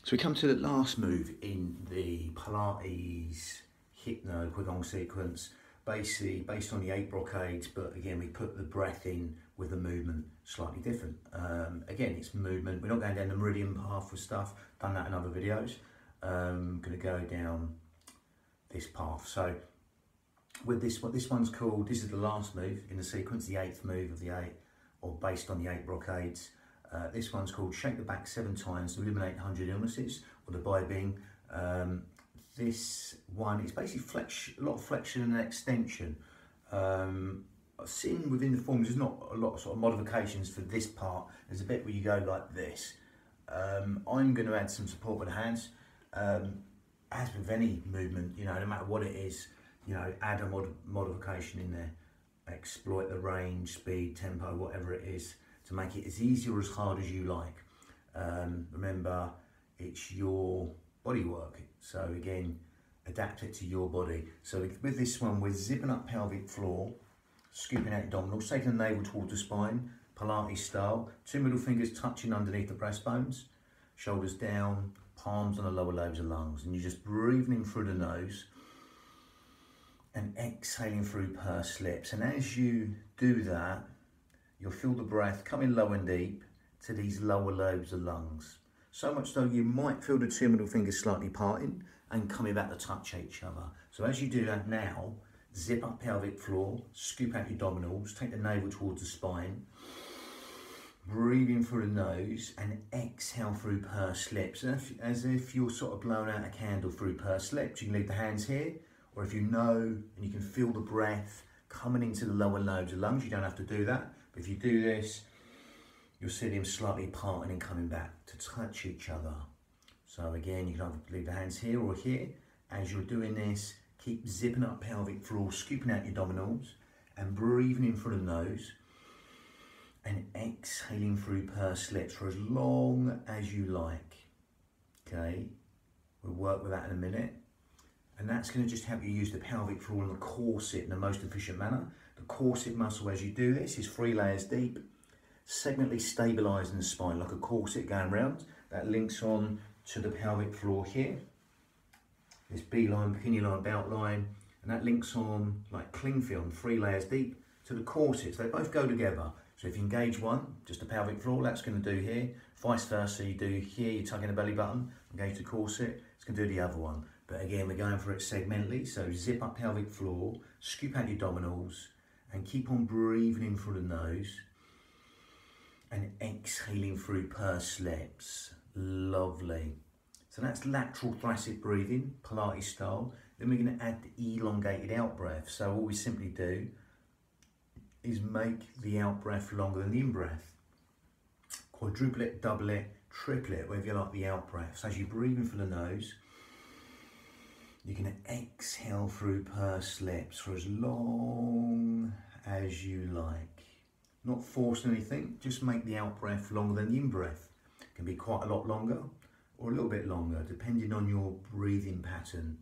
So we come to the last move in the Pilates hypno qigong sequence, basically based on the 8 brocades, but again we put the breath in with the movement slightly different. Again, it's movement. We're not going down the meridian path with stuff, done that in other videos. Going to go down this path. So with this, what this one's called, this is the last move in the sequence, the 8th move of the 8, or based on the 8 brocades. This one's called Shake the Back 7 times to eliminate 100 illnesses, or the Bing. This one is basically a lot of flexion and extension. I've seen within the forms there's not a lot of sort of modifications for this part. There's a bit where you go like this. I'm going to add some support with the hands. As with any movement, you know, no matter what it is, you know, add a modification in there. Exploit the range, speed, tempo, whatever it is, to make it as easy or as hard as you like. Remember, it's your body work. So again, adapt it to your body. So with this one, we're zipping up pelvic floor, scooping out abdominals, taking the navel towards the spine, Pilates style. 2 middle fingers touching underneath the breastbones, shoulders down, palms on the lower lobes of lungs. And you're just breathing in through the nose and exhaling through pursed lips. And as you do that, you'll feel the breath coming low and deep to these lower lobes of lungs. So much so you might feel the 2 middle fingers slightly parting and coming back to touch each other. So as you do that now, zip up pelvic floor, scoop out your abdominals, take the navel towards the spine, breathe in through the nose and exhale through pursed lips. As if you're sort of blowing out a candle through pursed lips. You can leave the hands here, or if you know and you can feel the breath coming into the lower lobes of lungs, you don't have to do that. But if you do this, you'll see them slightly parting and coming back to touch each other. So again, you can either leave the hands here or here. As you're doing this, keep zipping up pelvic floor, scooping out your abdominals and breathing in through the nose and exhaling through pursed lips for as long as you like. Okay, we'll work with that in a minute. And that's going to just help you use the pelvic floor and the corset in the most efficient manner. The corset muscle, as you do this, is 3 layers deep, segmentally stabilising the spine like a corset going round. That links on to the pelvic floor here. This B-line, bikini line, belt line, and that links on like cling film, 3 layers deep, to the corsets. They both go together. So if you engage one, just the pelvic floor, that's going to do here. Vice versa, you do here, you tug in the belly button, engage the corset, it's going to do the other one. But again, we're going for it segmentally, so zip up pelvic floor, scoop out your abdominals, and keep on breathing in through the nose, and exhaling through pursed lips. Lovely. So that's lateral thoracic breathing, Pilates style. Then we're going to add the elongated out breath. So all we simply do is make the out breath longer than the in breath. Quadruple it, double it, triple it, wherever you like the out breath. So as you breathe in through the nose, you're going to exhale through pursed lips for as long as you like. Not force anything, just make the out breath longer than the in breath. It can be quite a lot longer or a little bit longer, depending on your breathing pattern.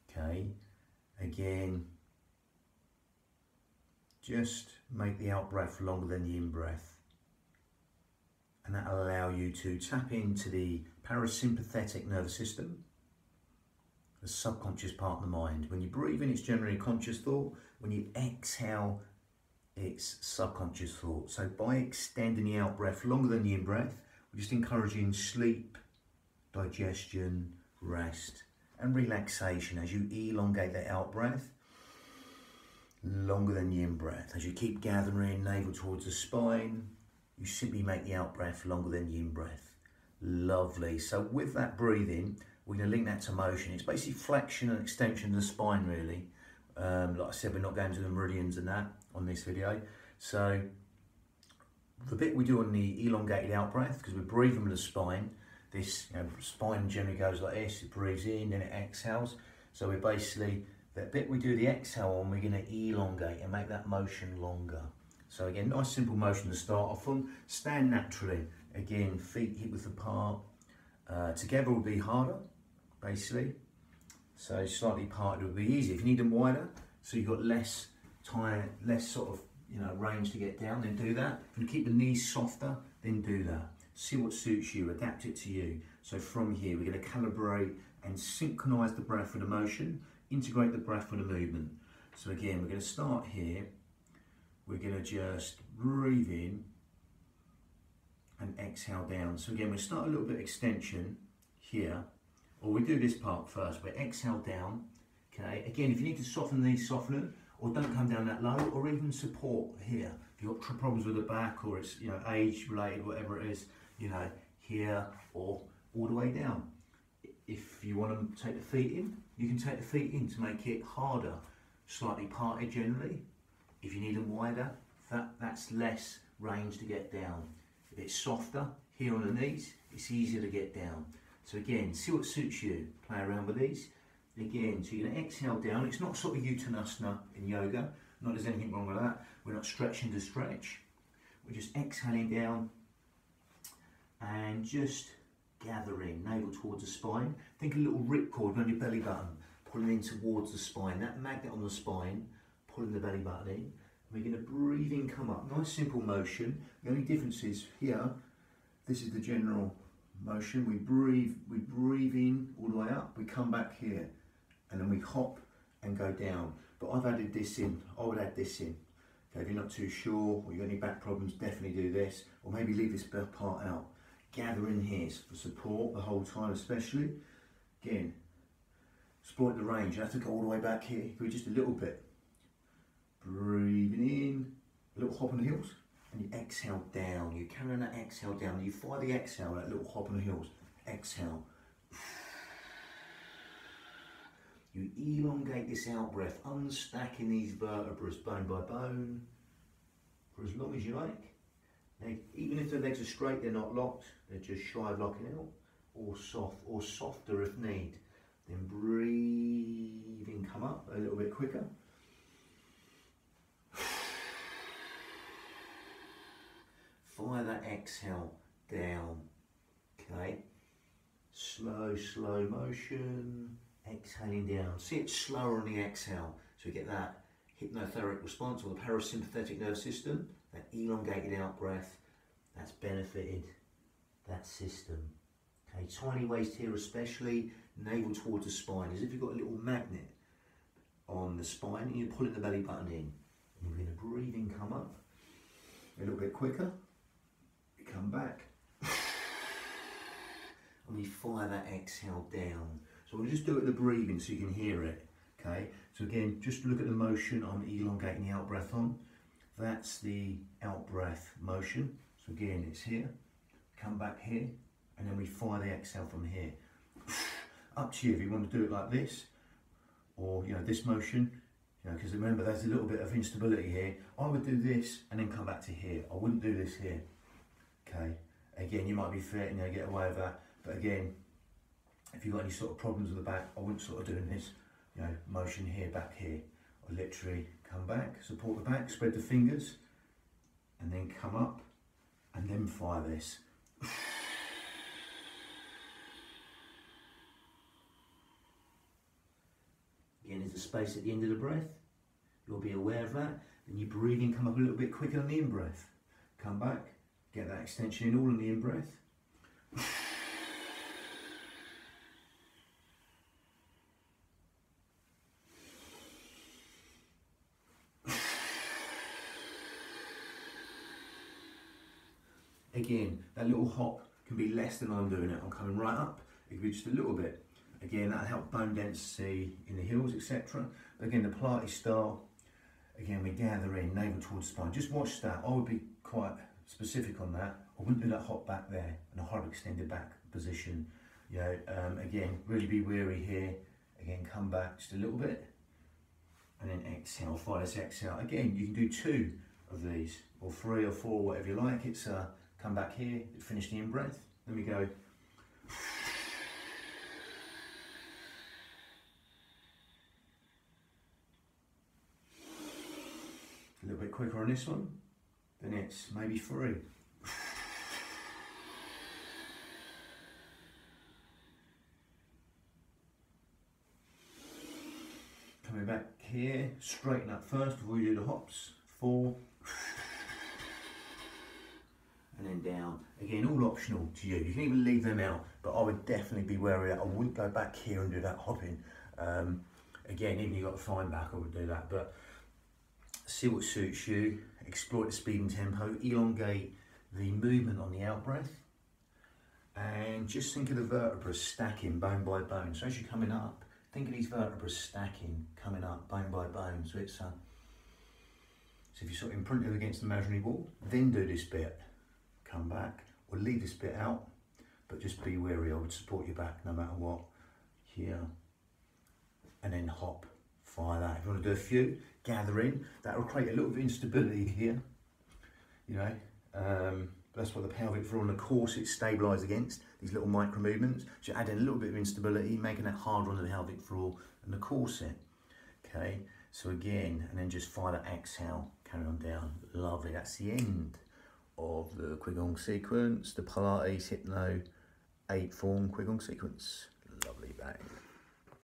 Okay, again, just make the out breath longer than the in breath. And that'll allow you to tap into the parasympathetic nervous system, the subconscious part of the mind. When you breathe in, it's generally a conscious thought. When you exhale, it's subconscious thought. So by extending the out breath longer than the in breath, we're just encouraging sleep, digestion, rest, and relaxation as you elongate that out breath longer than the in breath. As you keep gathering navel towards the spine, you simply make the out breath longer than the in breath. Lovely. So with that breathing, we're going to link that to motion. It's basically flexion and extension of the spine, really. Like I said, we're not going to the meridians and that on this video. So the bit we do on the elongated out breath, because we're breathing with the spine, this spine generally goes like this. It breathes in, then it exhales. So we're basically, that bit we do the exhale on, we're going to elongate and make that motion longer. So again, nice simple motion to start off on. Stand naturally. Again, feet hip width apart. Together will be harder, basically. So slightly parted would be easy. If you need them wider, so you've got less time, less sort of range to get down, then do that. If you keep the knees softer, then do that. See what suits you, adapt it to you. So from here, we're going to calibrate and synchronize the breath with the motion, integrate the breath with the movement. So again, we're going to start here. We're going to just breathe in and exhale down. So again, we start a little bit extension here, or we do this part first. We exhale down. Okay. Again, if you need to soften these, soften them, or don't come down that low, or even support here. If you've got problems with the back, or it's, you know, age related, whatever it is, you know, here or all the way down. If you want to take the feet in, you can take the feet in to make it harder, slightly parted generally. If you need them wider, that's less range to get down. If it's softer here on the knees, it's easier to get down. So again, see what suits you. Play around with these. Again, so you're going to exhale down. It's not sort of uttanasana in yoga. Not there's anything wrong with that. We're not stretching to stretch. We're just exhaling down and just gathering, navel towards the spine. Think a little ripcord on your belly button, pulling in towards the spine. That magnet on the spine, pulling the belly button in. We're going to breathe in, come up. Nice simple motion. The only difference is here, this is the general motion. We breathe in all the way up, we come back here, and then we hop and go down. But I've added this in, I would add this in. Okay, if you're not too sure, or you've got any back problems, definitely do this, or maybe leave this part out. Gather in here for support the whole time, especially. Again, exploit the range. You have to go all the way back here, go just a little bit. Breathing in, a little hop on the heels, and you exhale down. You carry on that exhale down. You fire the exhale, that little hop on the heels. Exhale. You elongate this out breath, unstacking these vertebrae bone by bone for as long as you like. Even if the legs are straight, they're not locked. They're just shy of locking out, or soft, or softer if need. Then breathe in, come up a little bit quicker. Fire that exhale down, okay? Slow motion, exhaling down. See it slower on the exhale, so you get that hypnotherapeutic response, or the parasympathetic nervous system, that elongated out breath, that's benefited that system. Okay, tiny waist here especially, navel towards the spine, as if you've got a little magnet on the spine and you're pulling the belly button in. And you're going to breathe in, come up, a little bit quicker. Come back, and we fire that exhale down. So we'll just do it with the breathing so you can hear it. Okay, so again, just look at the motion. I'm elongating the out breath on. That's the out breath motion. So again, it's here, come back here, and then we fire the exhale from here. Up to you if you want to do it like this, or you know, this motion. You know, because remember, there's a little bit of instability here. I would do this and then come back to here. I wouldn't do this here. Okay, again, you might be fit and you know, get away with that, but again, if you've got any sort of problems with the back, I wouldn't sort of doing this, you know, motion here, back here. I literally come back, support the back, spread the fingers, and then come up, and then fire this. Again, there's a space at the end of the breath. You'll be aware of that. Then you breathe in, come up a little bit quicker on the in-breath. Come back. Get that extension in all in the in-breath. Again, that little hop can be less than I'm doing it. I'm coming right up. It can be just a little bit. Again, that'll help bone density in the heels, etc. But again, the Pilates style, again, we gather in, navel towards the spine. Just watch that. I would be quite specific on that. I wouldn't do that hop back there and a hard extended back position. You know, again, really be wary here. Again, come back just a little bit, and then exhale. Fire this exhale. Again, you can do 2 of these, or 3 or 4, whatever you like. It's come back here, finish the in breath. Then we go. A little bit quicker on this one. Then it's maybe 3. Coming back here, straighten up first before you do the hops. 4. and then down. Again, all optional to you. You can even leave them out, but I would definitely be wary of that. I wouldn't go back here and do that hopping. Again, even if you've got a fine back, I would do that, but see what suits you, exploit the speed and tempo, elongate the movement on the out breath, and just think of the vertebrae stacking bone by bone. So as you're coming up, think of these vertebrae stacking, coming up bone by bone. So it's so if you sort of imprint it against the imaginary wall, then do this bit, come back, or leave this bit out, but just be wary. I would support your back no matter what. Here, and then hop, fire that. If you want to do a few, gather in, that will create a little bit of instability here, you know. That's what the pelvic floor and the corset stabilise against, these little micro movements. So add in a little bit of instability, making that harder on the pelvic floor and the corset. Okay, so again, and then just fire that exhale, carry on down. Lovely, that's the end of the qigong sequence, the Pilates Hypno 8 form qigong sequence.